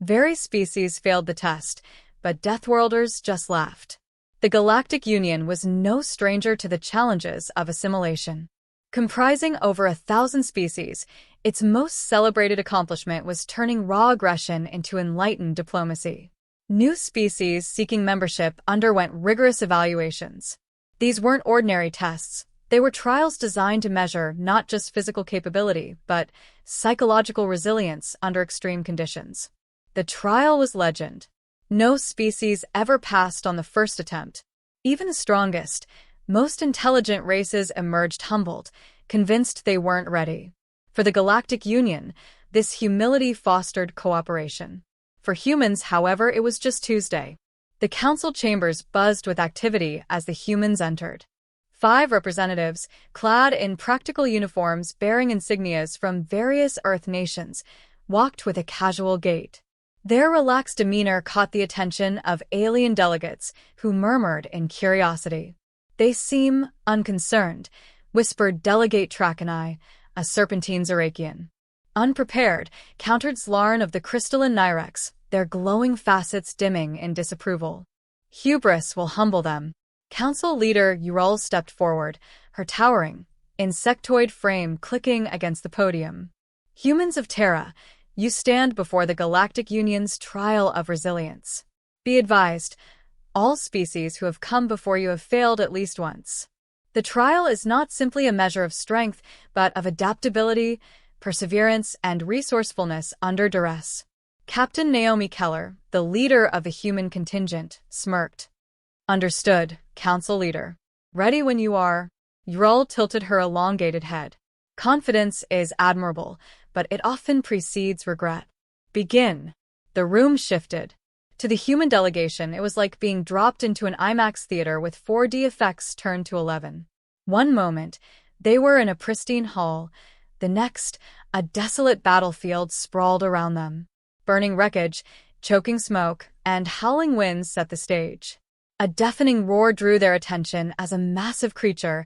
Very species failed the test, but Deathworlders just laughed. The Galactic Union was no stranger to the challenges of assimilation. Comprising over 1,000 species, its most celebrated accomplishment was turning raw aggression into enlightened diplomacy. New species seeking membership underwent rigorous evaluations. These weren't ordinary tests. They were trials designed to measure not just physical capability, but psychological resilience under extreme conditions. The trial was legend. No species ever passed on the first attempt. Even the strongest, most intelligent races emerged humbled, convinced they weren't ready. For the Galactic Union, this humility fostered cooperation. For humans, however, it was just Tuesday. The council chambers buzzed with activity as the humans entered. 5 representatives, clad in practical uniforms bearing insignias from various Earth nations, walked with a casual gait. Their relaxed demeanor caught the attention of alien delegates who murmured in curiosity. "They seem unconcerned," whispered Delegate Trakanai, a serpentine Zerakian. "Unprepared," countered Zlarn of the crystalline Nyrex, their glowing facets dimming in disapproval. "Hubris will humble them." Council leader Ural stepped forward, her towering, insectoid frame clicking against the podium. "Humans of Terra, you stand before the Galactic Union's trial of resilience. Be advised, all species who have come before you have failed at least once. The trial is not simply a measure of strength, but of adaptability, perseverance, and resourcefulness under duress." Captain Naomi Keller, the leader of the human contingent, smirked. "Understood, Council Leader. Ready when you are." Ural tilted her elongated head. "Confidence is admirable, but it often precedes regret. Begin." The room shifted. To the human delegation, it was like being dropped into an IMAX theater with 4D effects turned to 11. One moment, they were in a pristine hall. The next, a desolate battlefield sprawled around them. Burning wreckage, choking smoke, and howling winds set the stage. A deafening roar drew their attention as a massive creature,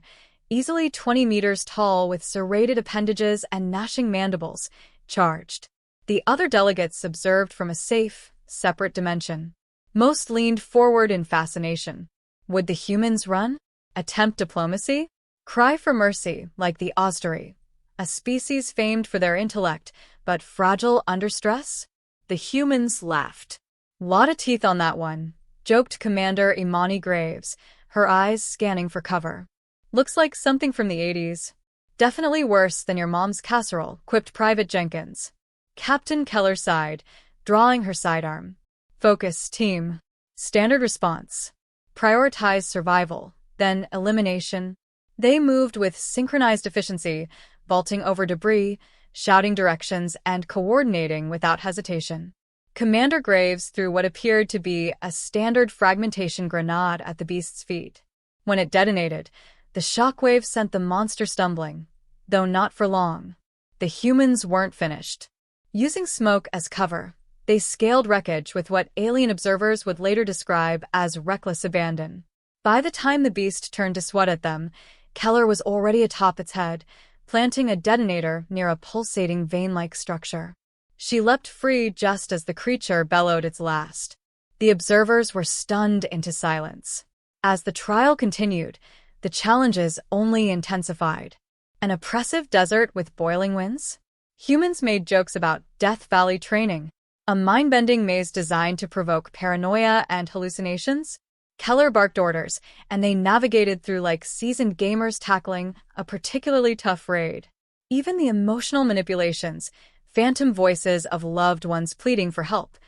easily 20 meters tall with serrated appendages and gnashing mandibles, charged. The other delegates observed from a safe, separate dimension. Most leaned forward in fascination. Would the humans run? Attempt diplomacy? Cry for mercy, like the Ozdari, a species famed for their intellect, but fragile under stress? The humans laughed. "Lot of teeth on that one," joked Commander Imani Graves, her eyes scanning for cover. "Looks like something from the 80s. "Definitely worse than your mom's casserole," quipped Private Jenkins. Captain Keller sighed, drawing her sidearm. "Focus, team. Standard response. Prioritize survival, then elimination." They moved with synchronized efficiency, vaulting over debris, shouting directions, and coordinating without hesitation. Commander Graves threw what appeared to be a standard fragmentation grenade at the beast's feet. When it detonated, the shockwave sent the monster stumbling, though not for long. The humans weren't finished. Using smoke as cover, they scaled wreckage with what alien observers would later describe as reckless abandon. By the time the beast turned to swat at them, Keller was already atop its head, planting a detonator near a pulsating vein-like structure. She leapt free just as the creature bellowed its last. The observers were stunned into silence. As the trial continued, the challenges only intensified. An oppressive desert with boiling winds? Humans made jokes about Death Valley training, a mind-bending maze designed to provoke paranoia and hallucinations. Keller barked orders, and they navigated through like seasoned gamers tackling a particularly tough raid. Even the emotional manipulations, phantom voices of loved ones pleading for help,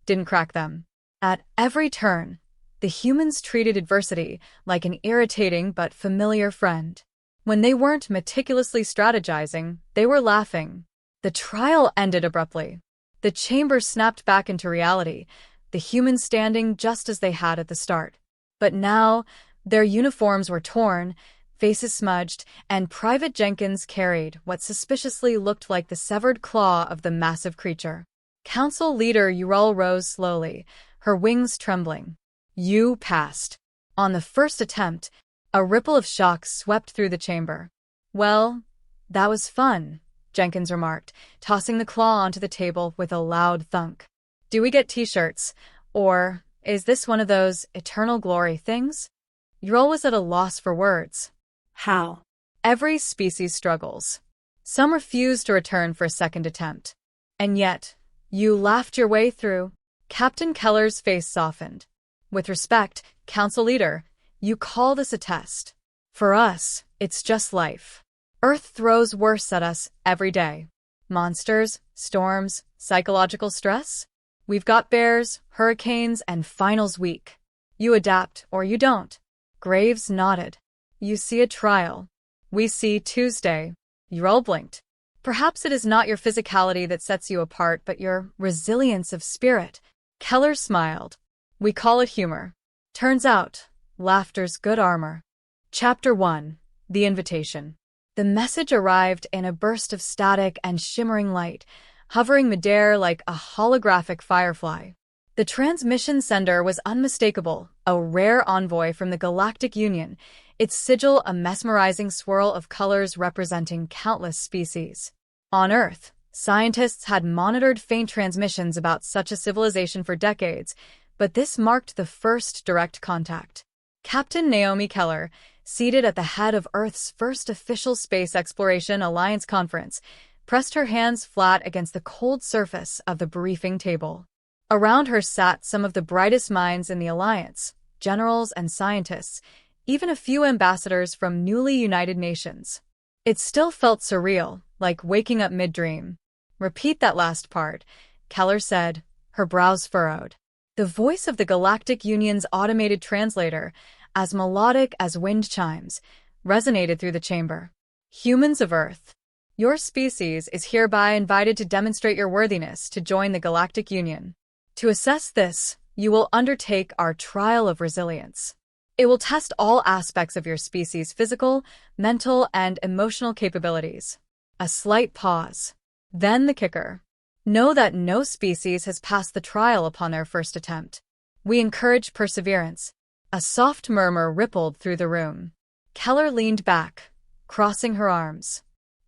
didn't crack them. At every turn, the humans treated adversity like an irritating but familiar friend. When they weren't meticulously strategizing, they were laughing. The trial ended abruptly. The chamber snapped back into reality, the humans standing just as they had at the start. But now, their uniforms were torn, faces smudged, and Private Jenkins carried what suspiciously looked like the severed claw of the massive creature. Council leader Ural rose slowly, her wings trembling. "You passed." On the first attempt, a ripple of shock swept through the chamber. "Well, that was fun," Jenkins remarked, tossing the claw onto the table with a loud thunk. Do we get t-shirts? Or is this one of those eternal glory things? You're always at a loss for words. How? Every species struggles. Some refuse to return for a second attempt. And yet, you laughed your way through. Captain Keller's face softened. With respect, Council Leader, you call this a test. For us, it's just life. Earth throws worse at us every day. Monsters, storms, psychological stress. We've got bears, hurricanes, and finals week. You adapt or you don't. Graves nodded. You see a trial. We see Tuesday. You all blinked. Perhaps it is not your physicality that sets you apart, but your resilience of spirit. Keller smiled. We call it humor. Turns out, laughter's good armor. Chapter 1. The Invitation. The message arrived in a burst of static and shimmering light, hovering midair like a holographic firefly. The transmission sender was unmistakable, a rare envoy from the Galactic Union, its sigil a mesmerizing swirl of colors representing countless species. On Earth, scientists had monitored faint transmissions about such a civilization for decades, but this marked the first direct contact. Captain Naomi Keller, seated at the head of Earth's first official Space Exploration Alliance conference, pressed her hands flat against the cold surface of the briefing table. Around her sat some of the brightest minds in the Alliance, generals and scientists, even a few ambassadors from newly united nations. It still felt surreal, like waking up mid-dream. Repeat that last part, Keller said, her brows furrowed. The voice of the Galactic Union's automated translator, as melodic as wind chimes, resonated through the chamber. Humans of Earth, your species is hereby invited to demonstrate your worthiness to join the Galactic Union. To assess this, you will undertake our trial of resilience. It will test all aspects of your species' physical, mental, and emotional capabilities. A slight pause. Then the kicker. Know that no species has passed the trial upon their first attempt. We encourage perseverance. A soft murmur rippled through the room. Keller leaned back, crossing her arms.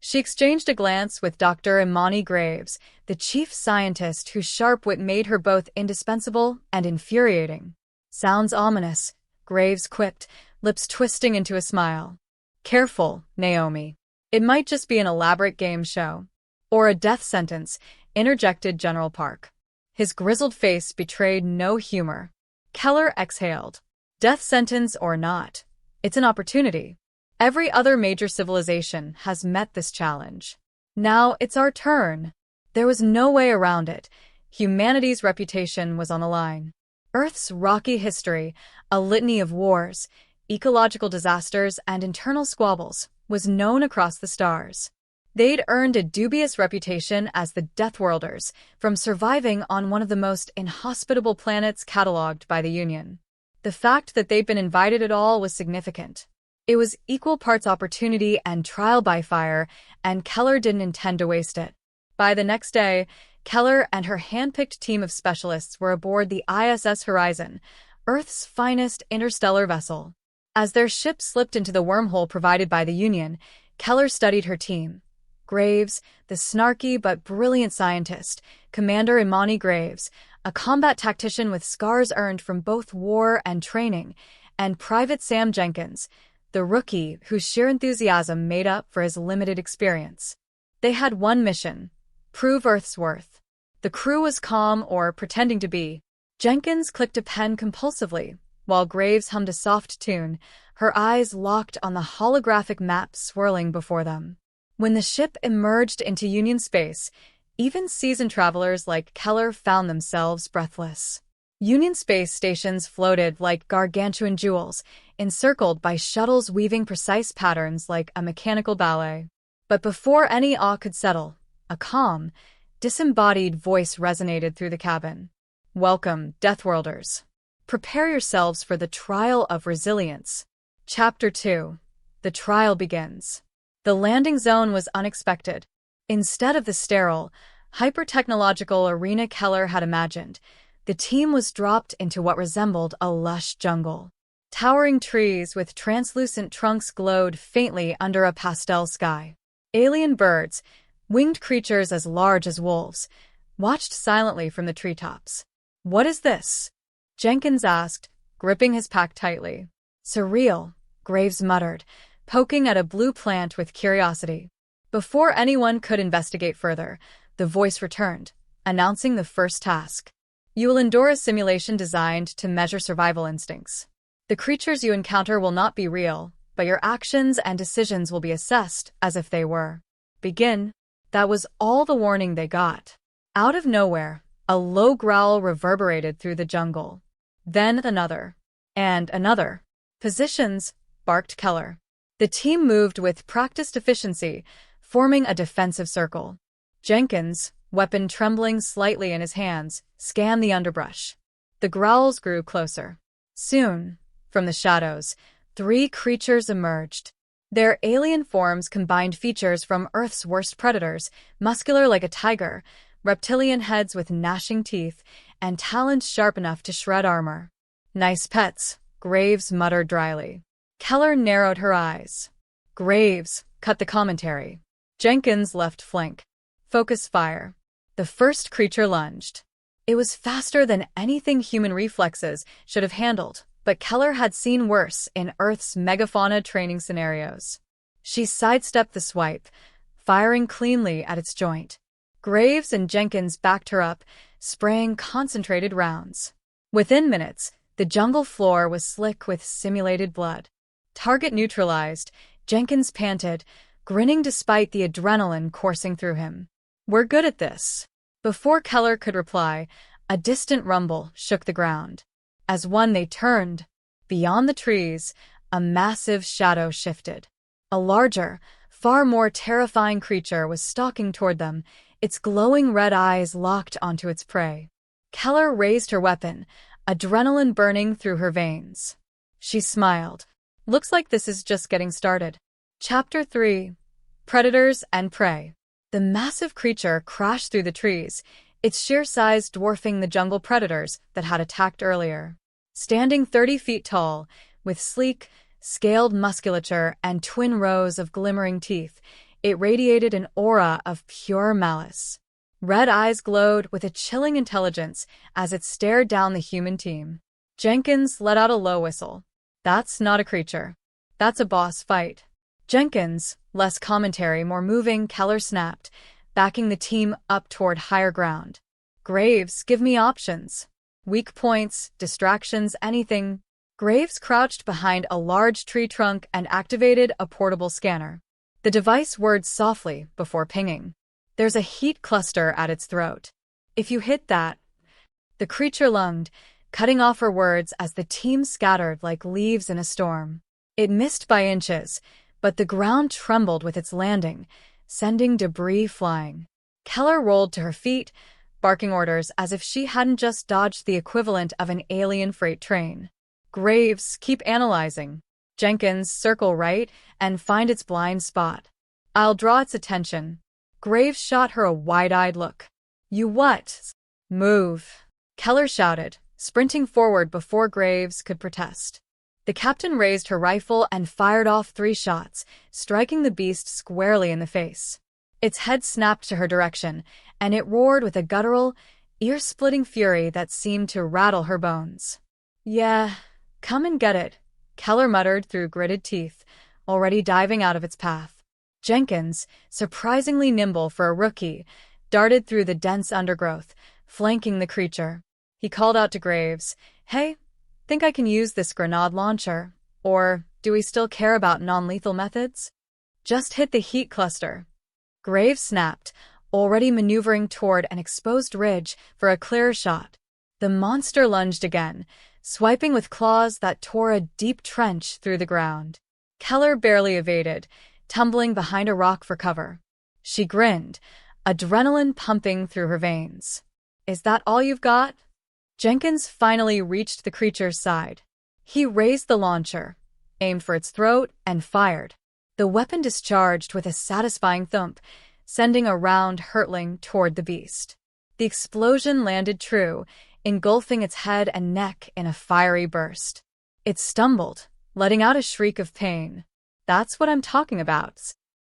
She exchanged a glance with Dr. Imani Graves, the chief scientist whose sharp wit made her both indispensable and infuriating. Sounds ominous, Graves quipped, lips twisting into a smile. Careful, Naomi. It might just be an elaborate game show. Or a death sentence, interjected General Park. His grizzled face betrayed no humor. Keller exhaled. Death sentence or not, it's an opportunity. Every other major civilization has met this challenge. Now it's our turn. There was no way around it. Humanity's reputation was on the line. Earth's rocky history, a litany of wars, ecological disasters, and internal squabbles, was known across the stars. They'd earned a dubious reputation as the Deathworlders, from surviving on one of the most inhospitable planets catalogued by the Union. The fact that they'd been invited at all was significant. It was equal parts opportunity and trial by fire, and Keller didn't intend to waste it. By the next day, Keller and her hand-picked team of specialists were aboard the ISS Horizon, Earth's finest interstellar vessel. As their ship slipped into the wormhole provided by the Union, Keller studied her team. Graves, the snarky but brilliant scientist, Commander Imani Graves, a combat tactician with scars earned from both war and training, and Private Sam Jenkins, the rookie whose sheer enthusiasm made up for his limited experience. They had one mission: prove Earth's worth. The crew was calm, or pretending to be. Jenkins clicked a pen compulsively, while Graves hummed a soft tune, her eyes locked on the holographic map swirling before them. When the ship emerged into Union space, even seasoned travelers like Keller found themselves breathless. Union space stations floated like gargantuan jewels, encircled by shuttles weaving precise patterns like a mechanical ballet. But before any awe could settle, a calm, disembodied voice resonated through the cabin. Welcome, Deathworlders. Prepare yourselves for the trial of resilience. Chapter 2. The trial begins. The landing zone was unexpected. Instead of the sterile, hyper-technological arena Keller had imagined, the team was dropped into what resembled a lush jungle. Towering trees with translucent trunks glowed faintly under a pastel sky. Alien birds, winged creatures as large as wolves, watched silently from the treetops. "What is this?" Jenkins asked, gripping his pack tightly. "Surreal," Graves muttered, poking at a blue plant with curiosity. Before anyone could investigate further, the voice returned, announcing the first task. "You will endure a simulation designed to measure survival instincts. The creatures you encounter will not be real, but your actions and decisions will be assessed as if they were. Begin." That was all the warning they got. Out of nowhere, a low growl reverberated through the jungle. Then another. And another. "Positions," barked Keller. The team moved with practiced efficiency, forming a defensive circle. Jenkins, weapon trembling slightly in his hands, scanned the underbrush. The growls grew closer. Soon, from the shadows, 3 creatures emerged. Their alien forms combined features from Earth's worst predators, muscular like a tiger, reptilian heads with gnashing teeth, and talons sharp enough to shred armor. "Nice pets," Graves muttered dryly. Keller narrowed her eyes. "Graves, cut the commentary." Jenkins' left flank. "Focus fire." The first creature lunged. It was faster than anything human reflexes should have handled, but Keller had seen worse in Earth's megafauna training scenarios. She sidestepped the swipe, firing cleanly at its joint. Graves and Jenkins backed her up, spraying concentrated rounds. Within minutes, the jungle floor was slick with simulated blood. Target neutralized, Jenkins panted, grinning despite the adrenaline coursing through him. "We're good at this." Before Keller could reply, a distant rumble shook the ground. As one they turned, beyond the trees, a massive shadow shifted. A larger, far more terrifying creature was stalking toward them, its glowing red eyes locked onto its prey. Keller raised her weapon, adrenaline burning through her veins. She smiled. "Looks like this is just getting started." Chapter 3: Predators and Prey. The massive creature crashed through the trees, its sheer size dwarfing the jungle predators that had attacked earlier. Standing 30 feet tall, with sleek, scaled musculature and twin rows of glimmering teeth, it radiated an aura of pure malice. Red eyes glowed with a chilling intelligence as it stared down the human team. Jenkins let out a low whistle. "That's not a creature. That's a boss fight." Jenkins, less commentary, more moving, Keller snapped, backing the team up toward higher ground. "Graves, give me options. Weak points, distractions, anything." Graves crouched behind a large tree trunk and activated a portable scanner. The device whirred softly before pinging. "There's a heat cluster at its throat. If you hit that..." The creature lunged, cutting off her words as the team scattered like leaves in a storm. It missed by inches, but the ground trembled with its landing, sending debris flying. Keller rolled to her feet, barking orders as if she hadn't just dodged the equivalent of an alien freight train. "Graves, keep analyzing." "Jenkins, circle right and find its blind spot." "I'll draw its attention." Graves shot her a wide-eyed look. "You what?" "Move," Keller shouted, sprinting forward before Graves could protest. The captain raised her rifle and fired off 3 shots, striking the beast squarely in the face. Its head snapped to her direction, and it roared with a guttural, ear-splitting fury that seemed to rattle her bones. "Yeah, come and get it," Keller muttered through gritted teeth, already diving out of its path. Jenkins, surprisingly nimble for a rookie, darted through the dense undergrowth, flanking the creature. He called out to Graves, "Hey, think I can use this grenade launcher? Or do we still care about non-lethal methods?" "Just hit the heat cluster." Graves snapped, already maneuvering toward an exposed ridge for a clearer shot. The monster lunged again, swiping with claws that tore a deep trench through the ground. Keller barely evaded, tumbling behind a rock for cover. She grinned, adrenaline pumping through her veins. "Is that all you've got?" Jenkins finally reached the creature's side. He raised the launcher, aimed for its throat, and fired. The weapon discharged with a satisfying thump, sending a round hurtling toward the beast. The explosion landed true, engulfing its head and neck in a fiery burst. It stumbled, letting out a shriek of pain. "That's what I'm talking about."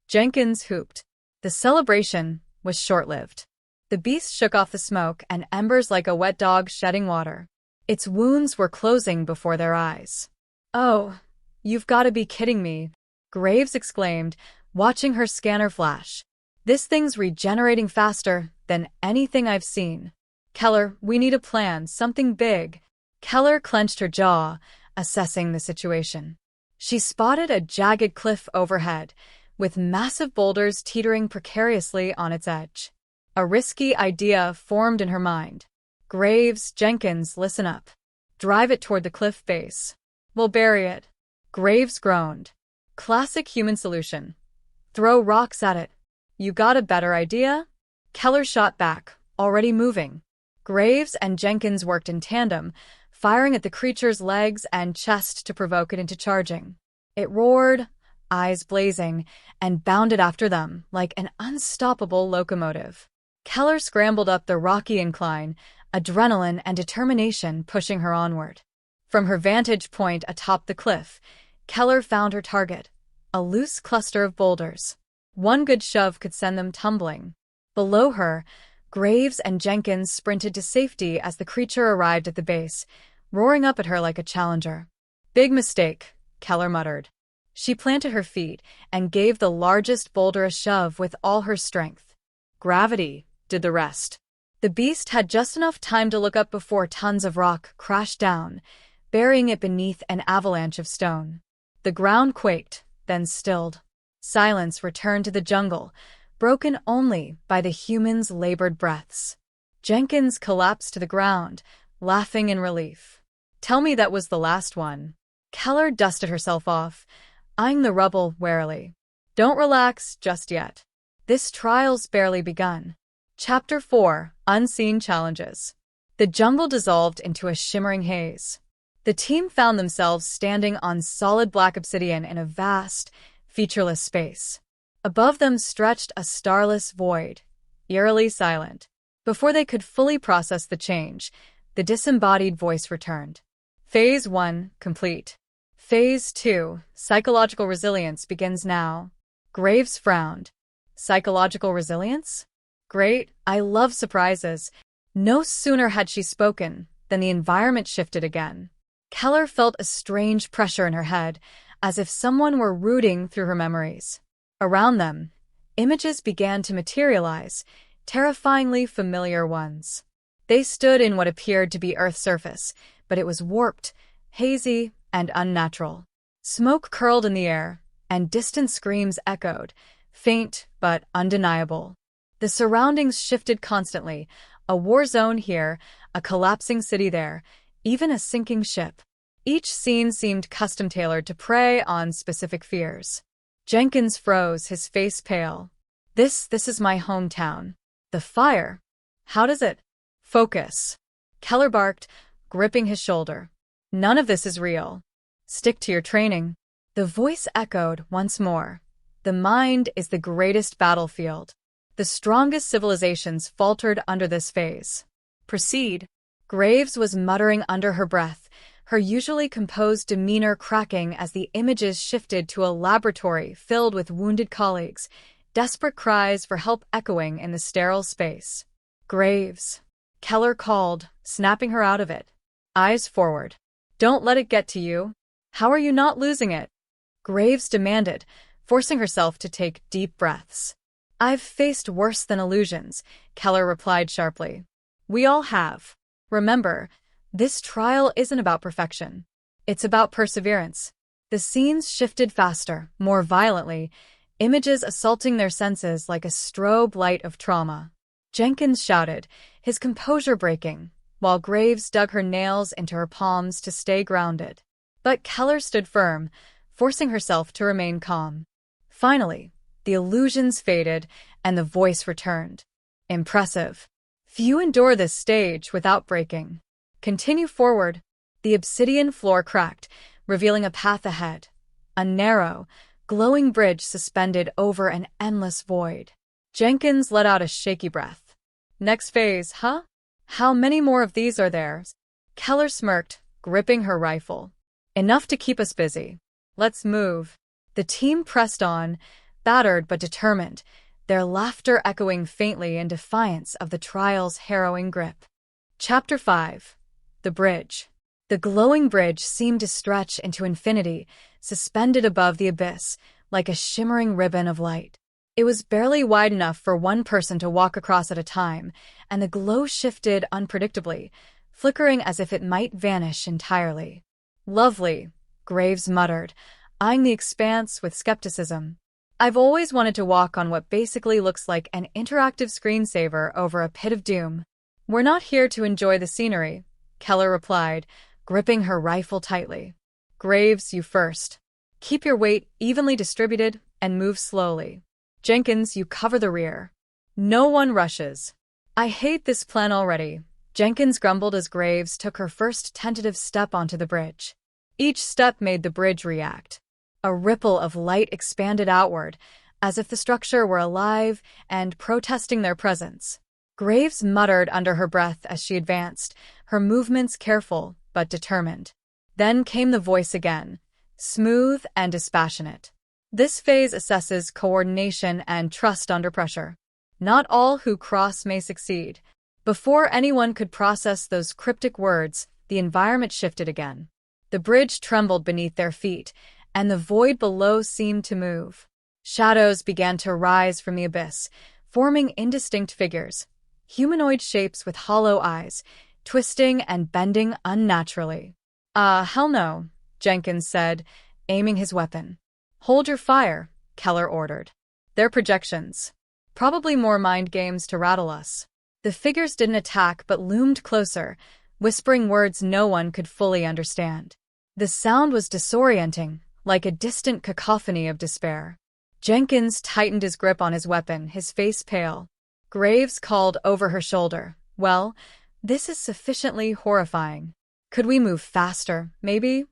Jenkins hooped. The celebration was short-lived. The beast shook off the smoke and embers like a wet dog shedding water. Its wounds were closing before their eyes. "Oh, you've got to be kidding me," Graves exclaimed, watching her scanner flash. "This thing's regenerating faster than anything I've seen. Keller, we need a plan, something big." Keller clenched her jaw, assessing the situation. She spotted a jagged cliff overhead, with massive boulders teetering precariously on its edge. A risky idea formed in her mind. "Graves, Jenkins, listen up. Drive it toward the cliff base. We'll bury it." Graves groaned. "Classic human solution. Throw rocks at it. You got a better idea?" Keller shot back, already moving. Graves and Jenkins worked in tandem, firing at the creature's legs and chest to provoke it into charging. It roared, eyes blazing, and bounded after them like an unstoppable locomotive. Keller scrambled up the rocky incline, adrenaline and determination pushing her onward. From her vantage point atop the cliff, Keller found her target, a loose cluster of boulders. One good shove could send them tumbling. Below her, Graves and Jenkins sprinted to safety as the creature arrived at the base, roaring up at her like a challenger. "Big mistake," Keller muttered. She planted her feet and gave the largest boulder a shove with all her strength. Gravity did the rest. The beast had just enough time to look up before tons of rock crashed down, burying it beneath an avalanche of stone. The ground quaked, then stilled. Silence returned to the jungle, broken only by the humans' labored breaths. Jenkins collapsed to the ground, laughing in relief. "Tell me that was the last one." Keller dusted herself off, eyeing the rubble warily. "Don't relax just yet. This trial's barely begun." Chapter 4: Unseen Challenges. The jungle dissolved into a shimmering haze. The team found themselves standing on solid black obsidian in a vast, featureless space. Above them stretched a starless void, eerily silent. Before they could fully process the change, the disembodied voice returned. Phase 1, complete. Phase 2, psychological resilience, begins now. Graves frowned. Psychological resilience? Great, I love surprises. No sooner had she spoken than the environment shifted again. Keller felt a strange pressure in her head, as if someone were rooting through her memories. Around them, images began to materialize, terrifyingly familiar ones. They stood in what appeared to be Earth's surface, but it was warped, hazy, and unnatural. Smoke curled in the air, and distant screams echoed, faint but undeniable. The surroundings shifted constantly, a war zone here, a collapsing city there, even a sinking ship. Each scene seemed custom-tailored to prey on specific fears. Jenkins froze, his face pale. This is my hometown. The fire. How does it? Focus. Keller barked, gripping his shoulder. None of this is real. Stick to your training. The voice echoed once more. The mind is the greatest battlefield. The strongest civilizations faltered under this phase. Proceed. Graves was muttering under her breath, her usually composed demeanor cracking as the images shifted to a laboratory filled with wounded colleagues, desperate cries for help echoing in the sterile space. Graves. Keller called, snapping her out of it. Eyes forward. Don't let it get to you. How are you not losing it? Graves demanded, forcing herself to take deep breaths. I've faced worse than illusions, Keller replied sharply. We all have. Remember, this trial isn't about perfection. It's about perseverance. The scenes shifted faster, more violently, images assaulting their senses like a strobe light of trauma. Jenkins shouted, his composure breaking, while Graves dug her nails into her palms to stay grounded. But Keller stood firm, forcing herself to remain calm. Finally, the illusions faded and the voice returned. Impressive. Few endure this stage without breaking. Continue forward. The obsidian floor cracked, revealing a path ahead. A narrow, glowing bridge suspended over an endless void. Jenkins let out a shaky breath. Next phase, huh? How many more of these are there? Keller smirked, gripping her rifle. Enough to keep us busy. Let's move. The team pressed on, battered but determined, their laughter echoing faintly in defiance of the trial's harrowing grip. Chapter 5. The Bridge. The glowing bridge seemed to stretch into infinity, suspended above the abyss, like a shimmering ribbon of light. It was barely wide enough for one person to walk across at a time, and the glow shifted unpredictably, flickering as if it might vanish entirely. "Lovely," Graves muttered, eyeing the expanse with skepticism. "I've always wanted to walk on what basically looks like an interactive screensaver over a pit of doom." "We're not here to enjoy the scenery," Keller replied, gripping her rifle tightly. "Graves, you first. Keep your weight evenly distributed and move slowly. Jenkins, you cover the rear. No one rushes." "I hate this plan already," Jenkins grumbled as Graves took her first tentative step onto the bridge. Each step made the bridge react. A ripple of light expanded outward, as if the structure were alive and protesting their presence. Graves muttered under her breath as she advanced, her movements careful but determined. Then came the voice again, smooth and dispassionate. "This phase assesses coordination and trust under pressure. Not all who cross may succeed." Before anyone could process those cryptic words, the environment shifted again. The bridge trembled beneath their feet, and the void below seemed to move. Shadows began to rise from the abyss, forming indistinct figures, humanoid shapes with hollow eyes, twisting and bending unnaturally. Hell no," Jenkins said, aiming his weapon. "Hold your fire," Keller ordered. "They're projections. Probably more mind games to rattle us." The figures didn't attack but loomed closer, whispering words no one could fully understand. The sound was disorienting, like a distant cacophony of despair. Jenkins tightened his grip on his weapon, his face pale. Graves called over her shoulder, "Well, this is sufficiently horrifying. Could we move faster, maybe?"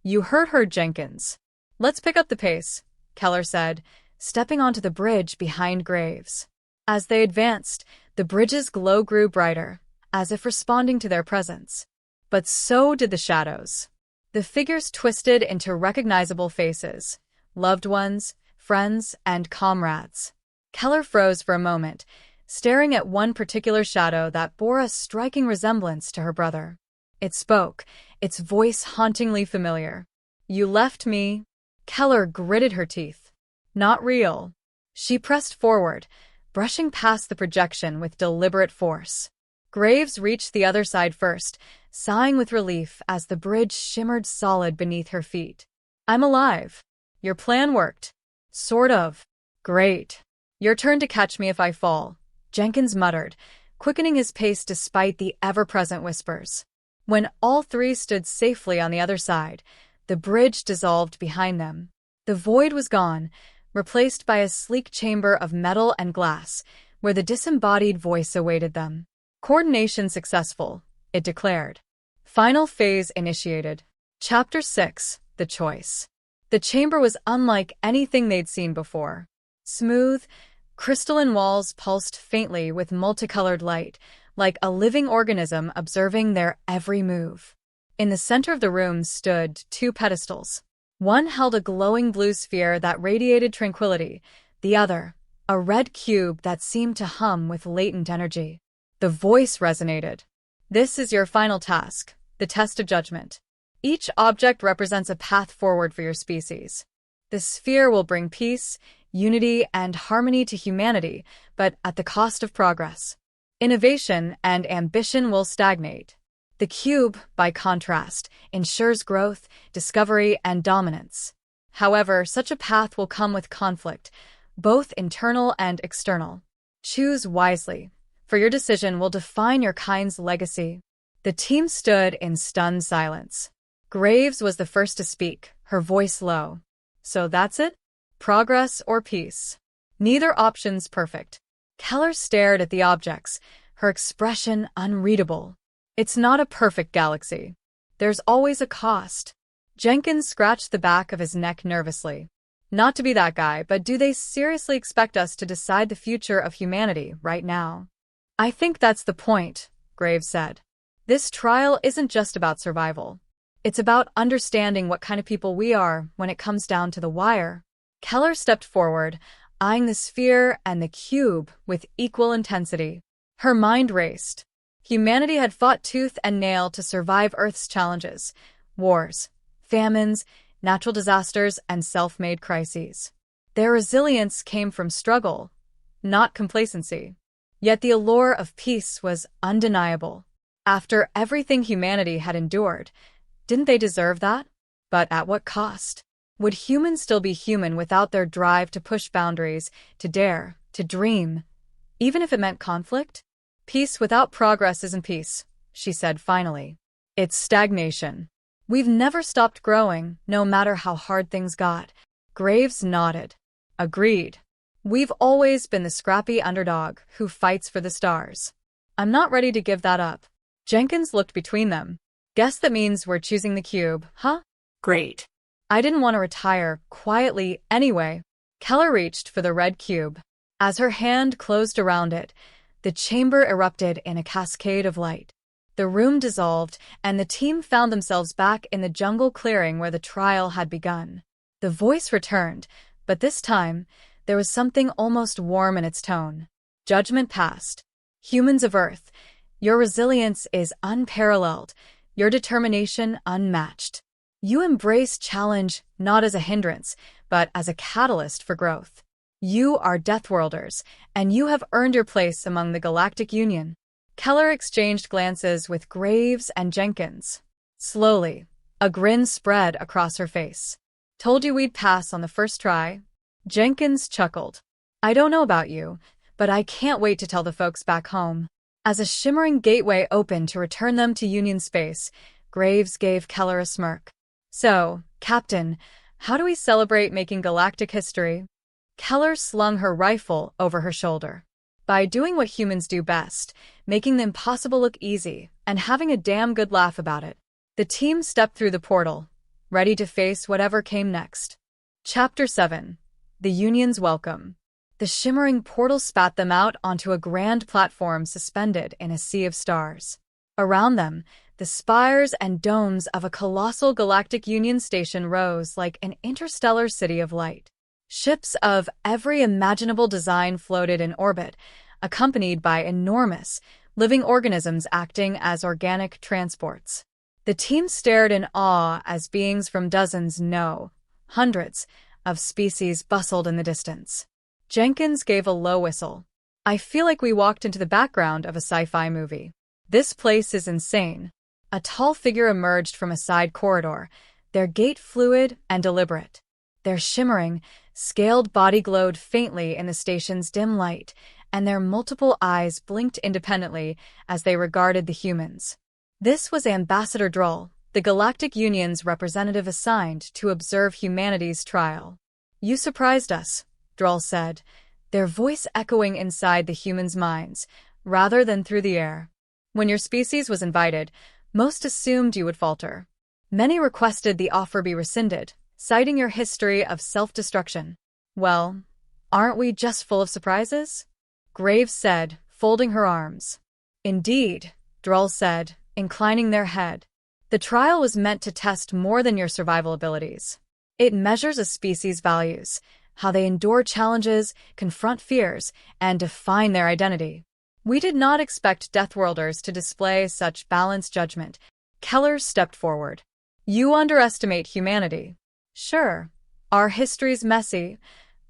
"You heard her, Jenkins. Let's pick up the pace," Keller said, stepping onto the bridge behind Graves. As they advanced, the bridge's glow grew brighter, as if responding to their presence. But so did the shadows. The figures twisted into recognizable faces, loved ones, friends, and comrades. Keller froze for a moment, staring at one particular shadow that bore a striking resemblance to her brother. It spoke, its voice hauntingly familiar. "You left me." Keller gritted her teeth. "Not real." She pressed forward, brushing past the projection with deliberate force. Graves reached the other side first, sighing with relief as the bridge shimmered solid beneath her feet. "I'm alive. Your plan worked." "Sort of." "Great. Your turn to catch me if I fall," Jenkins muttered, quickening his pace despite the ever-present whispers. When all three stood safely on the other side, the bridge dissolved behind them. The void was gone, replaced by a sleek chamber of metal and glass, where the disembodied voice awaited them. "Coordination successful," it declared. Final phase initiated. Chapter 6. The Choice. The chamber was unlike anything they'd seen before. Smooth, crystalline walls pulsed faintly with multicolored light, like a living organism observing their every move. In the center of the room stood two pedestals. One held a glowing blue sphere that radiated tranquility, the other, a red cube that seemed to hum with latent energy. The voice resonated. "This is your final task, the test of judgment. Each object represents a path forward for your species. The sphere will bring peace, unity, and harmony to humanity, but at the cost of progress. Innovation and ambition will stagnate. The cube, by contrast, ensures growth, discovery, and dominance. However, such a path will come with conflict, both internal and external. Choose wisely, for your decision will define your kind's legacy." The team stood in stunned silence. Graves was the first to speak, her voice low. "So that's it? Progress or peace? Neither option's perfect." Keller stared at the objects, her expression unreadable. "It's not a perfect galaxy. There's always a cost." Jenkins scratched the back of his neck nervously. "Not to be that guy, but do they seriously expect us to decide the future of humanity right now?" "I think that's the point," Graves said. "This trial isn't just about survival. It's about understanding what kind of people we are when it comes down to the wire." Keller stepped forward, eyeing the sphere and the cube with equal intensity. Her mind raced. Humanity had fought tooth and nail to survive Earth's challenges: wars, famines, natural disasters, and self-made crises. Their resilience came from struggle, not complacency. Yet the allure of peace was undeniable. After everything humanity had endured, didn't they deserve that? But at what cost? Would humans still be human without their drive to push boundaries, to dare, to dream, even if it meant conflict? Peace without progress isn't peace, she said finally. It's stagnation. We've never stopped growing, no matter how hard things got. Graves nodded. Agreed. We've always been the scrappy underdog who fights for the stars. I'm not ready to give that up. Jenkins looked between them. Guess that means we're choosing the cube, huh? Great. I didn't want to retire quietly anyway. Keller reached for the red cube. As her hand closed around it, the chamber erupted in a cascade of light. The room dissolved, and the team found themselves back in the jungle clearing where the trial had begun. The voice returned, but this time, there was something almost warm in its tone. Judgment passed. Humans of Earth, your resilience is unparalleled, your determination unmatched. You embrace challenge not as a hindrance, but as a catalyst for growth. You are Deathworlders, and you have earned your place among the Galactic Union. Keller exchanged glances with Graves and Jenkins. Slowly, a grin spread across her face. Told you we'd pass on the first try? Jenkins chuckled. I don't know about you, but I can't wait to tell the folks back home. As a shimmering gateway opened to return them to Union space, Graves gave Keller a smirk. So, Captain, how do we celebrate making galactic history? Keller slung her rifle over her shoulder. By doing what humans do best, making the impossible look easy, and having a damn good laugh about it. The team stepped through the portal, ready to face whatever came next. Chapter 7. The Union's Welcome. The shimmering portal spat them out onto a grand platform suspended in a sea of stars. Around them, the spires and domes of a colossal galactic Union station rose like an interstellar city of light. Ships of every imaginable design floated in orbit, accompanied by enormous, living organisms acting as organic transports. The team stared in awe as beings from dozens, no, hundreds, of species bustled in the distance. Jenkins gave a low whistle. I feel like we walked into the background of a sci-fi movie. This place is insane. A tall figure emerged from a side corridor, their gait fluid and deliberate. Their shimmering, scaled body glowed faintly in the station's dim light, and their multiple eyes blinked independently as they regarded the humans. This was Ambassador Drull, the Galactic Union's representative assigned to observe humanity's trial. You surprised us, Drull said, their voice echoing inside the humans' minds, rather than through the air. When your species was invited, most assumed you would falter. Many requested the offer be rescinded, citing your history of self-destruction. Well, aren't we just full of surprises? Graves said, folding her arms. Indeed, Drull said, inclining their head. The trial was meant to test more than your survival abilities. It measures a species' values, how they endure challenges, confront fears, and define their identity. We did not expect Deathworlders to display such balanced judgment. Keller stepped forward. You underestimate humanity. Sure, our history's messy,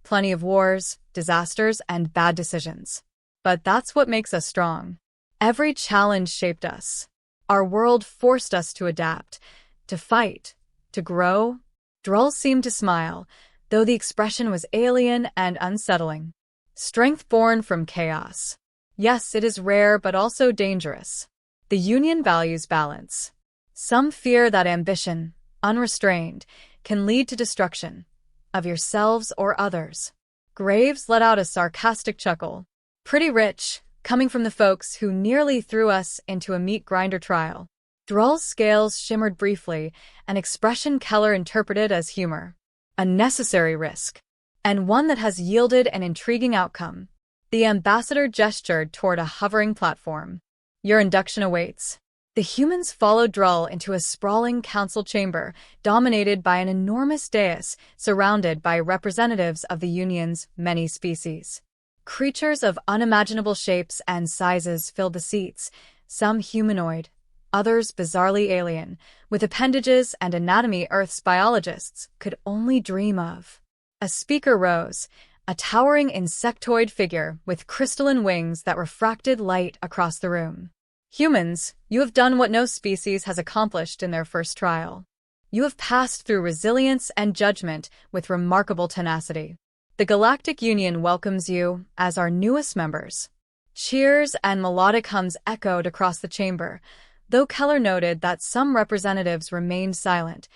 plenty of wars, disasters, and bad decisions. But that's what makes us strong. Every challenge shaped us. Our world forced us to adapt, to fight, to grow. Drull seemed to smile, though the expression was alien and unsettling. Strength born from chaos. Yes, it is rare but also dangerous. The Union values balance. Some fear that ambition, unrestrained, can lead to destruction, of yourselves or others. Graves let out a sarcastic chuckle. Pretty rich, coming from the folks who nearly threw us into a meat grinder trial. Drull's scales shimmered briefly, an expression Keller interpreted as humor. A necessary risk, and one that has yielded an intriguing outcome. The ambassador gestured toward a hovering platform. Your induction awaits. The humans followed Drull into a sprawling council chamber, dominated by an enormous dais, surrounded by representatives of the Union's many species. Creatures of unimaginable shapes and sizes filled the seats, some humanoid, others bizarrely alien, with appendages and anatomy Earth's biologists could only dream of. A speaker rose, a towering insectoid figure with crystalline wings that refracted light across the room. Humans, you have done what no species has accomplished in their first trial. You have passed through resilience and judgment with remarkable tenacity. The Galactic Union welcomes you as our newest members. Cheers and melodic hums echoed across the chamber, though Keller noted that some representatives remained silent,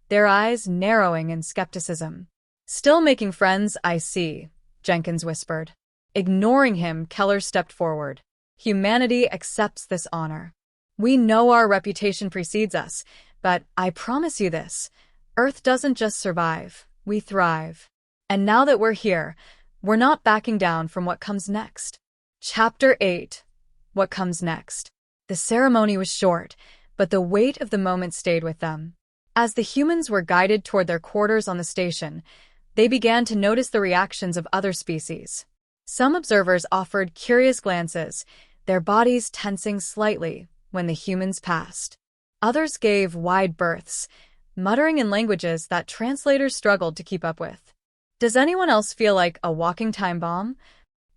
their eyes narrowing in skepticism. "Still making friends, I see," Jenkins whispered. Ignoring him, Keller stepped forward. "Humanity accepts this honor. We know our reputation precedes us, but I promise you this, Earth doesn't just survive, we thrive. And now that we're here, we're not backing down from what comes next." Chapter 8. What Comes Next. The ceremony was short, but the weight of the moment stayed with them. As the humans were guided toward their quarters on the station, they began to notice the reactions of other species. Some observers offered curious glances, their bodies tensing slightly when the humans passed. Others gave wide berths, muttering in languages that translators struggled to keep up with. "Does anyone else feel like a walking time bomb?"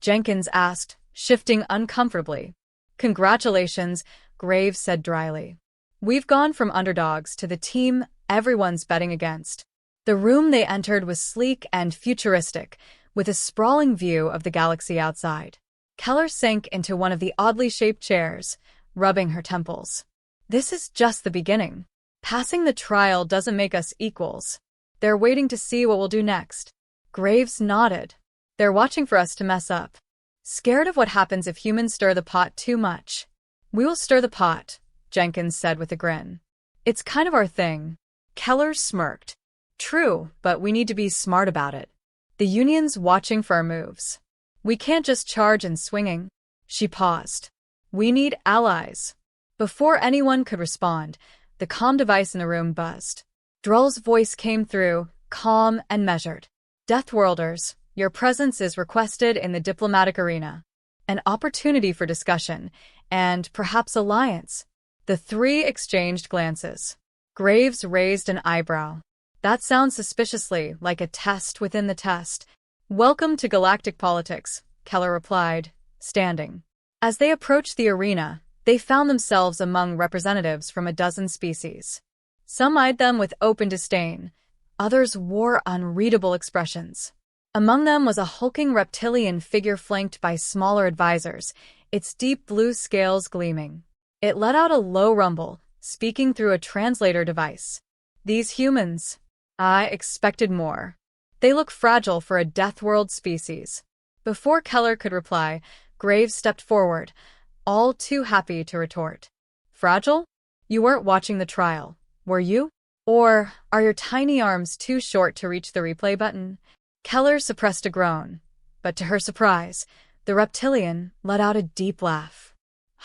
Jenkins asked, shifting uncomfortably. "Congratulations," Graves said dryly. "We've gone from underdogs to the team everyone's betting against." The room they entered was sleek and futuristic, with a sprawling view of the galaxy outside. Keller sank into one of the oddly shaped chairs, rubbing her temples. "This is just the beginning. Passing the trial doesn't make us equals. They're waiting to see what we'll do next." Graves nodded. "They're watching for us to mess up. Scared of what happens if humans stir the pot too much." "We will stir the pot," Jenkins said with a grin. "It's kind of our thing." Keller smirked. "True, but we need to be smart about it. The Union's watching for our moves. We can't just charge in swinging." She paused. "We need allies." Before anyone could respond, the comm device in the room buzzed. Drull's voice came through, calm and measured. "Deathworlders, your presence is requested in the diplomatic arena. An opportunity for discussion, and perhaps alliance." The three exchanged glances. Graves raised an eyebrow. "That sounds suspiciously like a test within the test." "Welcome to galactic politics," Keller replied, standing. As they approached the arena, they found themselves among representatives from a dozen species. Some eyed them with open disdain. Others wore unreadable expressions. Among them was a hulking reptilian figure flanked by smaller advisors, its deep blue scales gleaming. It let out a low rumble, speaking through a translator device. "These humans, I expected more. They look fragile for a Deathworld species." Before Keller could reply, Graves stepped forward, all too happy to retort. "Fragile? You weren't watching the trial, were you? Or are your tiny arms too short to reach the replay button?" Keller suppressed a groan, but to her surprise, the reptilian let out a deep laugh.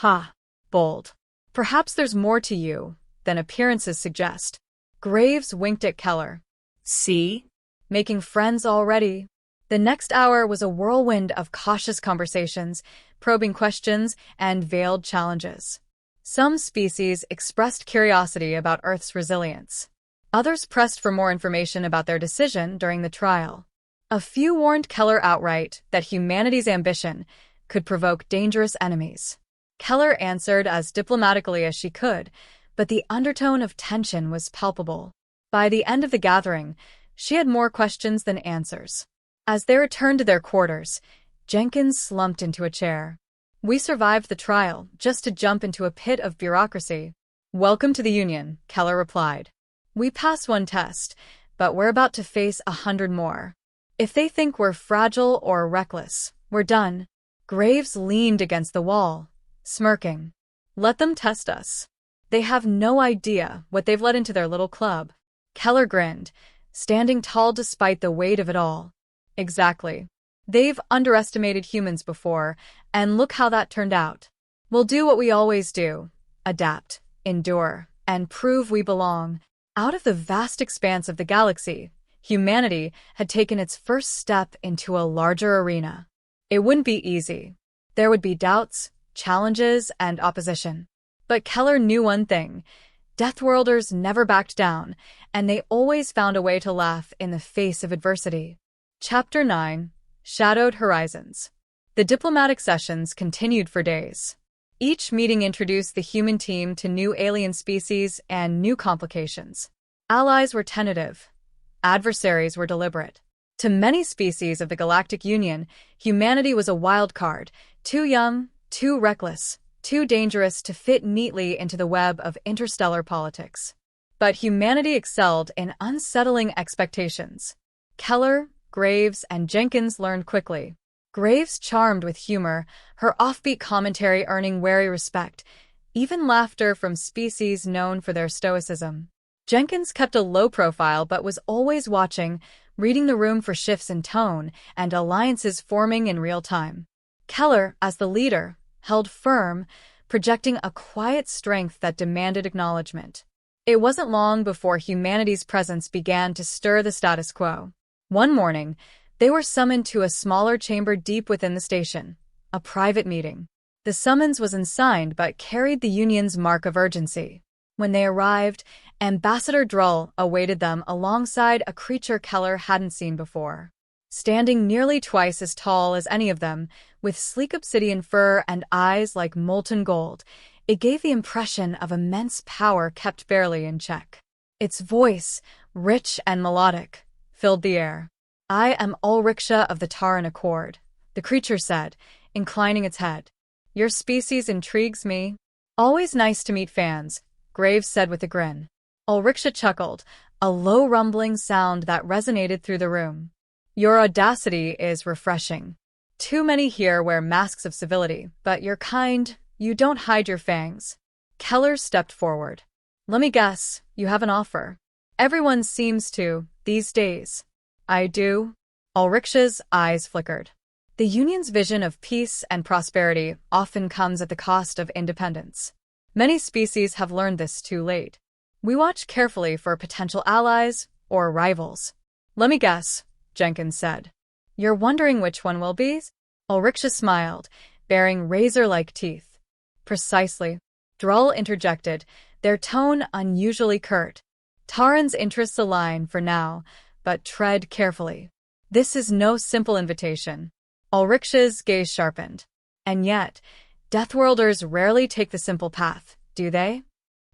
"Ha! Bold. Perhaps there's more to you than appearances suggest." Graves winked at Keller. "See? Making friends already." The next hour was a whirlwind of cautious conversations, probing questions, and veiled challenges. Some species expressed curiosity about Earth's resilience. Others pressed for more information about their decision during the trial. A few warned Keller outright that humanity's ambition could provoke dangerous enemies. Keller answered as diplomatically as she could, but the undertone of tension was palpable. By the end of the gathering, she had more questions than answers. As they returned to their quarters, Jenkins slumped into a chair. "We survived the trial just to jump into a pit of bureaucracy." "Welcome to the Union," Keller replied. "We passed one test, but we're about to face 100 more. If they think we're fragile or reckless, we're done." Graves leaned against the wall, smirking. "Let them test us. They have no idea what they've let into their little club." Keller grinned, standing tall despite the weight of it all. "Exactly. They've underestimated humans before, and look how that turned out. We'll do what we always do, adapt, endure, and prove we belong. Out of the vast expanse of the galaxy, humanity had taken its first step into a larger arena. It wouldn't be easy. There would be doubts, challenges, and opposition. But Keller knew one thing. Deathworlders never backed down, and they always found a way to laugh in the face of adversity. Chapter 9: Shadowed Horizons. The diplomatic sessions continued for days. Each meeting introduced the human team to new alien species and new complications. Allies were tentative. Adversaries were deliberate. To many species of the Galactic Union, humanity was a wild card, too young, too reckless, too dangerous to fit neatly into the web of interstellar politics. But humanity excelled in unsettling expectations. Keller, Graves, and Jenkins learned quickly. Graves charmed with humor, her offbeat commentary earning wary respect, even laughter from species known for their stoicism. Jenkins kept a low profile but was always watching, reading the room for shifts in tone and alliances forming in real time. Keller, as the leader, held firm, projecting a quiet strength that demanded acknowledgement. It wasn't long before humanity's presence began to stir the status quo. One morning, they were summoned to a smaller chamber deep within the station, a private meeting. The summons was unsigned but carried the Union's mark of urgency. When they arrived, Ambassador Drull awaited them alongside a creature Keller hadn't seen before. Standing nearly twice as tall as any of them, with sleek obsidian fur and eyes like molten gold, it gave the impression of immense power kept barely in check. Its voice, rich and melodic, filled the air. "I am Ulriksha of the Taran Accord," the creature said, inclining its head. "Your species intrigues me." "Always nice to meet fans," Graves said with a grin. Ulriksha chuckled, a low rumbling sound that resonated through the room. "Your audacity is refreshing. Too many here wear masks of civility, but you're kind, you don't hide your fangs." Keller stepped forward. "Let me guess, you have an offer." "Everyone seems to, these days." "I do?" Ulriksha's eyes flickered. The Union's vision of peace and prosperity often comes at the cost of independence. Many species have learned this too late. We watch carefully for potential allies or rivals. "Let me guess," Jenkins said. "You're wondering which one will be?" Ulriksha smiled, baring razor-like teeth. "Precisely." Drull interjected, their tone unusually curt. "Taran's interests align for now, but tread carefully. This is no simple invitation." Ulriksha's gaze sharpened. "And yet, Deathworlders rarely take the simple path, do they?"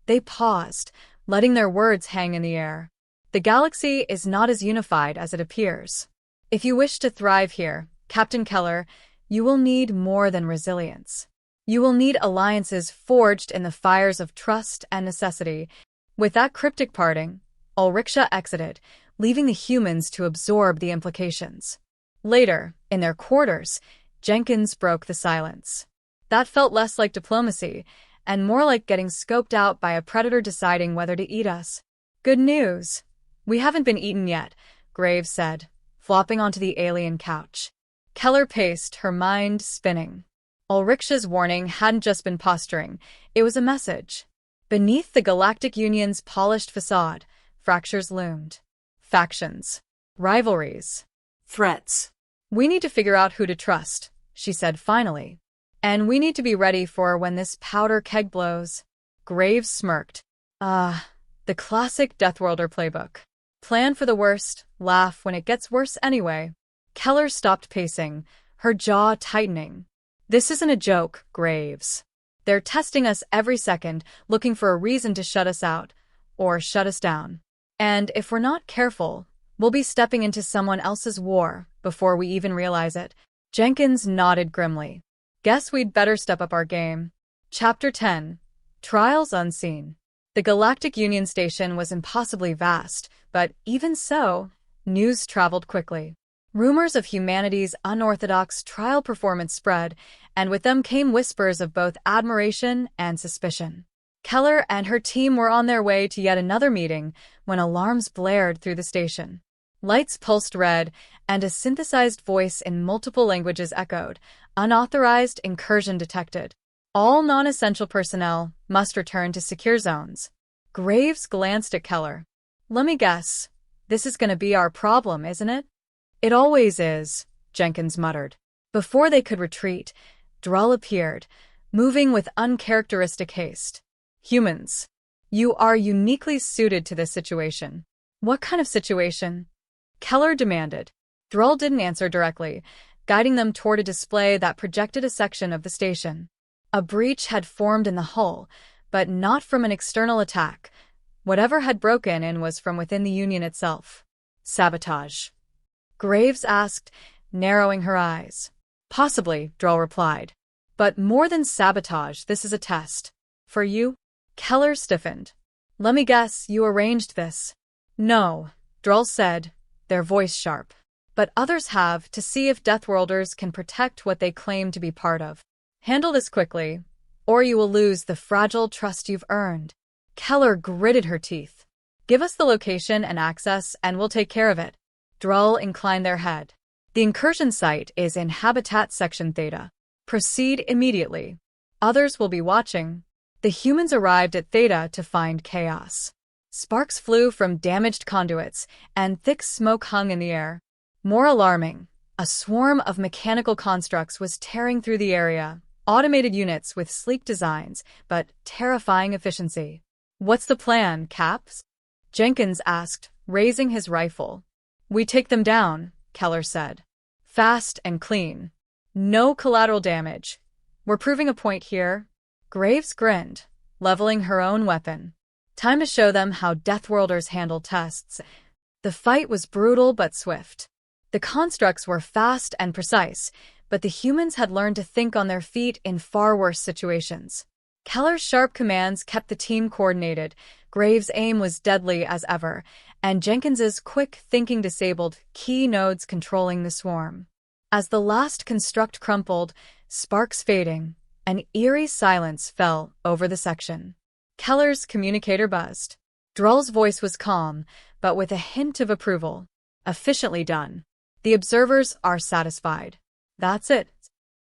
They paused, letting their words hang in the air. "The galaxy is not as unified as it appears. If you wish to thrive here, Captain Keller, you will need more than resilience. You will need alliances forged in the fires of trust and necessity." With that cryptic parting, Ulriksha exited, leaving the humans to absorb the implications. Later, in their quarters, Jenkins broke the silence. That felt less like diplomacy, and more like getting scoped out by a predator deciding whether to eat us. "Good news. We haven't been eaten yet," Graves said, flopping onto the alien couch. Keller paced, her mind spinning. Ulriksha's warning hadn't just been posturing, it was a message. Beneath the Galactic Union's polished facade, fractures loomed. Factions. Rivalries. Threats. "We need to figure out who to trust," she said finally. "And we need to be ready for when this powder keg blows." Graves smirked. The classic Deathworlder playbook. Plan for the worst, laugh when it gets worse anyway. Keller stopped pacing, her jaw tightening. "This isn't a joke, Graves. They're testing us every second, looking for a reason to shut us out, or shut us down. And if we're not careful, we'll be stepping into someone else's war before we even realize it." Jenkins nodded grimly. "Guess we'd better step up our game." Chapter 10: Trials Unseen. The Galactic Union Station was impossibly vast, but even so, news traveled quickly. Rumors of humanity's unorthodox trial performance spread, and with them came whispers of both admiration and suspicion. Keller and her team were on their way to yet another meeting when alarms blared through the station. Lights pulsed red, and a synthesized voice in multiple languages echoed, "Unauthorized incursion detected." All non-essential personnel must return to secure zones. Graves glanced at Keller. Let me guess. This is going to be our problem, isn't it? It always is, Jenkins muttered. Before they could retreat, Drull appeared, moving with uncharacteristic haste. Humans, you are uniquely suited to this situation. What kind of situation? Keller demanded. Drull didn't answer directly, guiding them toward a display that projected a section of the station. A breach had formed in the hull, but not from an external attack. Whatever had broken in was from within the Union itself. Sabotage. Graves asked, narrowing her eyes. Possibly, Drull replied. But more than sabotage, this is a test. For you? Keller stiffened. Let me guess, you arranged this. No, Drull said, their voice sharp. But others have, to see if Deathworlders can protect what they claim to be part of. Handle this quickly, or you will lose the fragile trust you've earned. Keller gritted her teeth. Give us the location and access, and we'll take care of it. Drull inclined their head. The incursion site is in Habitat Section Theta. Proceed immediately. Others will be watching. The humans arrived at Theta to find chaos. Sparks flew from damaged conduits, and thick smoke hung in the air. More alarming, a swarm of mechanical constructs was tearing through the area, automated units with sleek designs, but terrifying efficiency. What's the plan, Caps? Jenkins asked, raising his rifle. We take them down, Keller said. Fast and clean. No collateral damage. We're proving a point here. Graves grinned, leveling her own weapon. Time to show them how Deathworlders handle tests. The fight was brutal but swift. The constructs were fast and precise, but the humans had learned to think on their feet in far worse situations. Keller's sharp commands kept the team coordinated, Graves' aim was deadly as ever, and Jenkins's quick thinking disabled key nodes controlling the swarm. As the last construct crumpled, sparks fading, an eerie silence fell over the section. Keller's communicator buzzed. Drull's voice was calm, but with a hint of approval. Efficiently done. The observers are satisfied. That's it,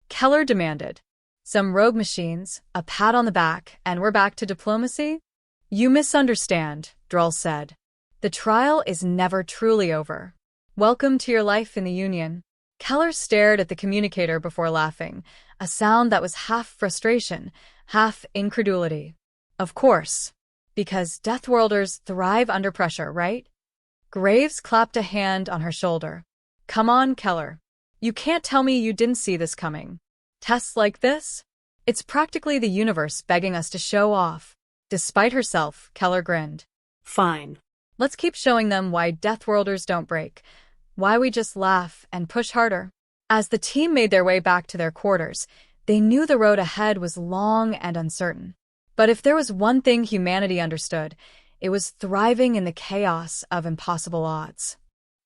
Keller demanded. Some rogue machines, a pat on the back, and we're back to diplomacy? You misunderstand, Drull said. The trial is never truly over. Welcome to your life in the Union. Keller stared at the communicator before laughing, a sound that was half frustration, half incredulity. Of course. Because Deathworlders thrive under pressure, right? Graves clapped a hand on her shoulder. Come on, Keller. You can't tell me you didn't see this coming. Tests like this? It's practically the universe begging us to show off. Despite herself, Keller grinned. Fine. Let's keep showing them why Deathworlders don't break, why we just laugh and push harder. As the team made their way back to their quarters, they knew the road ahead was long and uncertain. But if there was one thing humanity understood, it was thriving in the chaos of impossible odds.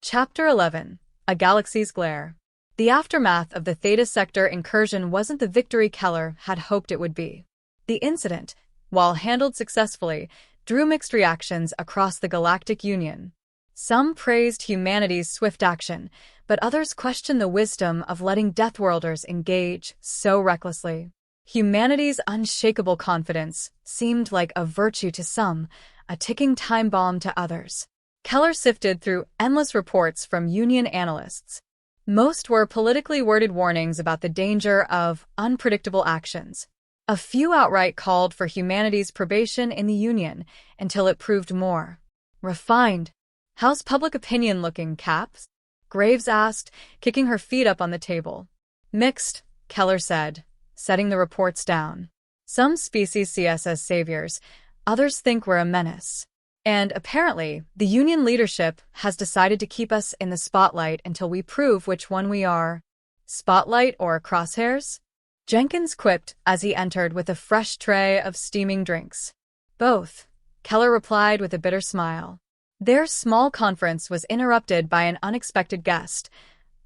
Chapter 11. A Galaxy's Glare. The aftermath of the Theta Sector incursion wasn't the victory Keller had hoped it would be. The incident, while handled successfully, drew mixed reactions across the Galactic Union. Some praised humanity's swift action, but others questioned the wisdom of letting Deathworlders engage so recklessly. Humanity's unshakable confidence seemed like a virtue to some, a ticking time bomb to others. Keller sifted through endless reports from Union analysts. Most were politically worded warnings about the danger of unpredictable actions. A few outright called for humanity's probation in the Union until it proved more refined. How's public opinion looking, Caps? Graves asked, kicking her feet up on the table. Mixed, Keller said, setting the reports down. Some species see us as saviors, others think we're a menace. And apparently, the Union leadership has decided to keep us in the spotlight until we prove which one we are. Spotlight or crosshairs? Jenkins quipped as he entered with a fresh tray of steaming drinks. Both, Keller replied with a bitter smile. Their small conference was interrupted by an unexpected guest,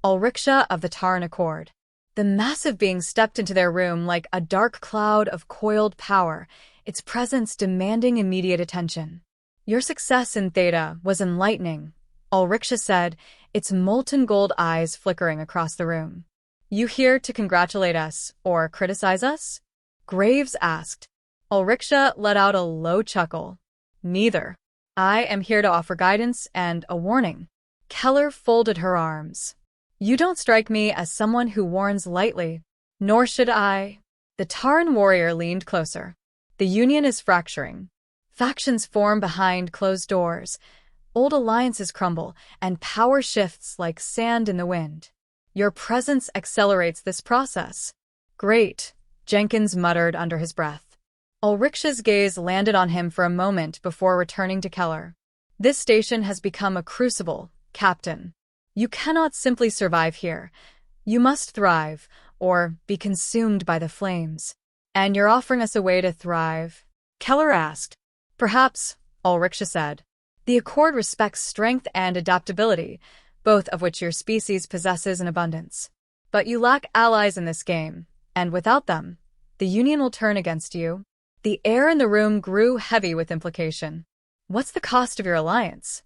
Ulriksha of the Taran Accord. The massive being stepped into their room like a dark cloud of coiled power, its presence demanding immediate attention. Your success in Theta was enlightening, Ulriksha said, its molten gold eyes flickering across the room. You here to congratulate us or criticize us? Graves asked. Ulriksha let out a low chuckle. Neither. I am here to offer guidance and a warning. Keller folded her arms. You don't strike me as someone who warns lightly. Nor should I. The Taran warrior leaned closer. The Union is fracturing. Factions form behind closed doors. Old alliances crumble, and power shifts like sand in the wind. Your presence accelerates this process. Great, Jenkins muttered under his breath. Ulriksha's gaze landed on him for a moment before returning to Keller. This station has become a crucible, Captain. You cannot simply survive here. You must thrive, or be consumed by the flames. And you're offering us a way to thrive? Keller asked. Perhaps, Ulriksha said. The Accord respects strength and adaptability, both of which your species possesses in abundance. But you lack allies in this game, and without them, the Union will turn against you. The air in the room grew heavy with implication. What's the cost of your alliance?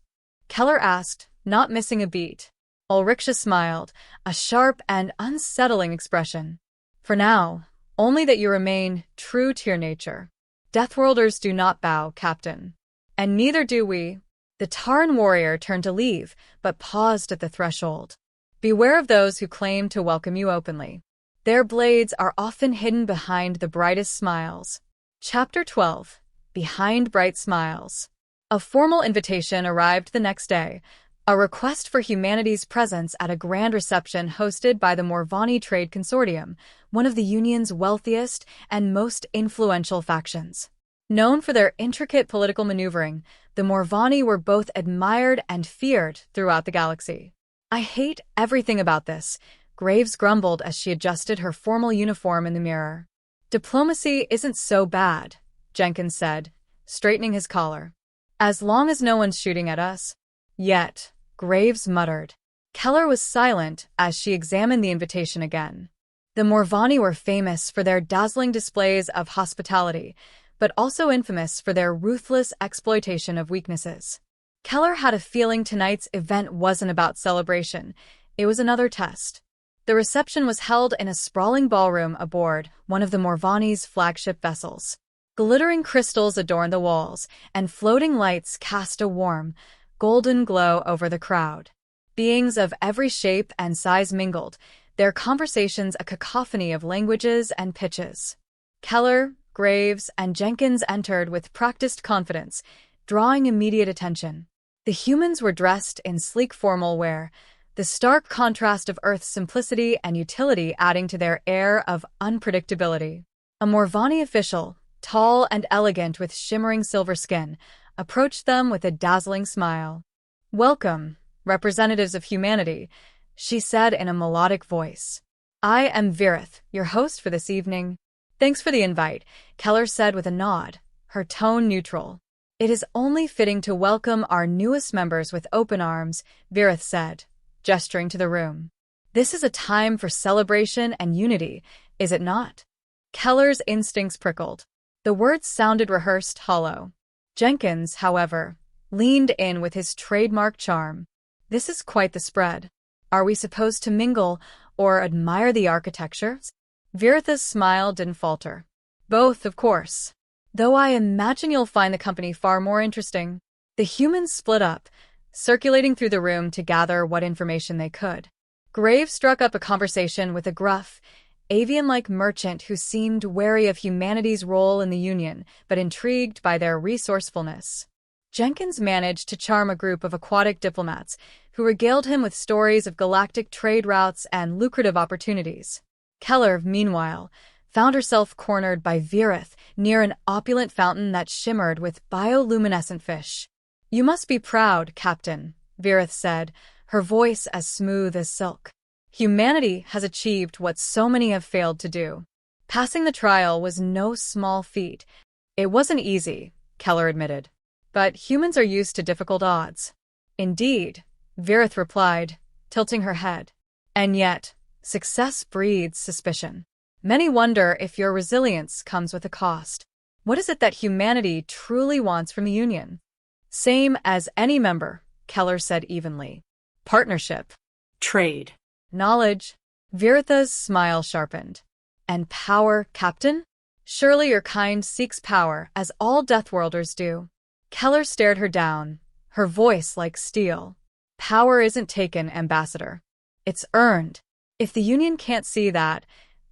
Keller asked, not missing a beat. Ulriksha smiled, a sharp and unsettling expression. For now, only that you remain true to your nature. Deathworlders do not bow, Captain. And neither do we. The Taran warrior turned to leave, but paused at the threshold. Beware of those who claim to welcome you openly. Their blades are often hidden behind the brightest smiles. Chapter 12. Behind Bright Smiles. A formal invitation arrived the next day, a request for humanity's presence at a grand reception hosted by the Morvani Trade Consortium, one of the Union's wealthiest and most influential factions. Known for their intricate political maneuvering, the Morvani were both admired and feared throughout the galaxy. I hate everything about this, Graves grumbled as she adjusted her formal uniform in the mirror. Diplomacy isn't so bad, Jenkins said, straightening his collar. As long as no one's shooting at us. Yet, Graves muttered. Keller was silent as she examined the invitation again. The Morvani were famous for their dazzling displays of hospitality, but also infamous for their ruthless exploitation of weaknesses. Keller had a feeling tonight's event wasn't about celebration. It was another test. The reception was held in a sprawling ballroom aboard one of the Morvani's flagship vessels. Glittering crystals adorned the walls, and floating lights cast a warm, golden glow over the crowd. Beings of every shape and size mingled, their conversations a cacophony of languages and pitches. Keller, Graves, and Jenkins entered with practiced confidence, drawing immediate attention. The humans were dressed in sleek formal wear, the stark contrast of Earth's simplicity and utility adding to their air of unpredictability. A Morvani official, tall and elegant with shimmering silver skin, approached them with a dazzling smile. Welcome, representatives of humanity, she said in a melodic voice. I am Virith, your host for this evening. Thanks for the invite, Keller said with a nod, her tone neutral. It is only fitting to welcome our newest members with open arms, Virith said, gesturing to the room. This is a time for celebration and unity, is it not? Keller's instincts prickled. The words sounded rehearsed, hollow. Jenkins, however, leaned in with his trademark charm. This is quite the spread. Are we supposed to mingle or admire the architecture? Viritha's smile didn't falter. Both, of course. Though I imagine you'll find the company far more interesting. The humans split up, circulating through the room to gather what information they could. Graves struck up a conversation with a gruff, avian-like merchant who seemed wary of humanity's role in the Union, but intrigued by their resourcefulness. Jenkins managed to charm a group of aquatic diplomats who regaled him with stories of galactic trade routes and lucrative opportunities. Keller, meanwhile, found herself cornered by Virith near an opulent fountain that shimmered with bioluminescent fish. You must be proud, Captain, Virith said, her voice as smooth as silk. Humanity has achieved what so many have failed to do. Passing the trial was no small feat. It wasn't easy, Keller admitted. But humans are used to difficult odds. Indeed, Virith replied, tilting her head. And yet, success breeds suspicion. Many wonder if your resilience comes with a cost. What is it that humanity truly wants from the Union? Same as any member, Keller said evenly. Partnership. Trade. Knowledge. Viritha's smile sharpened. And power, Captain? Surely your kind seeks power, as all Deathworlders do. Keller stared her down, her voice like steel. Power isn't taken, Ambassador. It's earned. If the Union can't see that,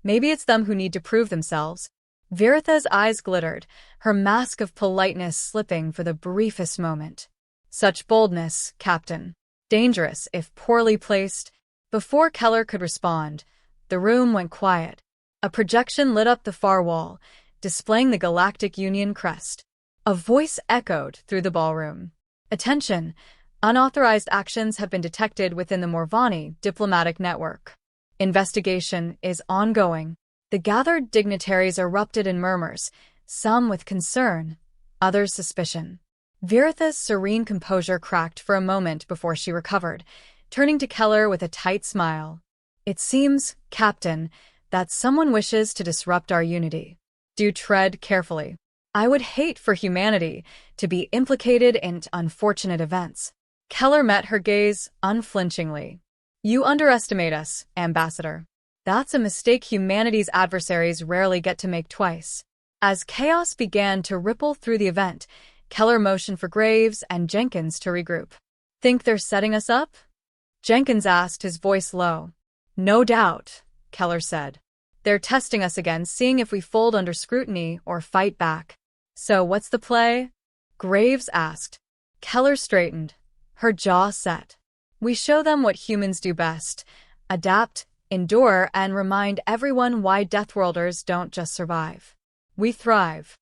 maybe it's them who need to prove themselves. Viritha's eyes glittered, her mask of politeness slipping for the briefest moment. Such boldness, Captain. Dangerous if poorly placed. Before Keller could respond, the room went quiet. A projection lit up the far wall, displaying the Galactic Union crest. A voice echoed through the ballroom. Attention! Unauthorized actions have been detected within the Morvani diplomatic network. Investigation is ongoing. The gathered dignitaries erupted in murmurs, some with concern, others suspicion. Viritha's serene composure cracked for a moment before she recovered, turning to Keller with a tight smile. It seems, Captain, that someone wishes to disrupt our unity. Do tread carefully. I would hate for humanity to be implicated in unfortunate events. Keller met her gaze unflinchingly. You underestimate us, Ambassador. That's a mistake humanity's adversaries rarely get to make twice. As chaos began to ripple through the event, Keller motioned for Graves and Jenkins to regroup. Think they're setting us up? Jenkins asked, his voice low. No doubt, Keller said. They're testing us again, seeing if we fold under scrutiny or fight back. So what's the play? Graves asked. Keller straightened, her jaw set. We show them what humans do best: adapt, endure, and remind everyone why Deathworlders don't just survive. We thrive.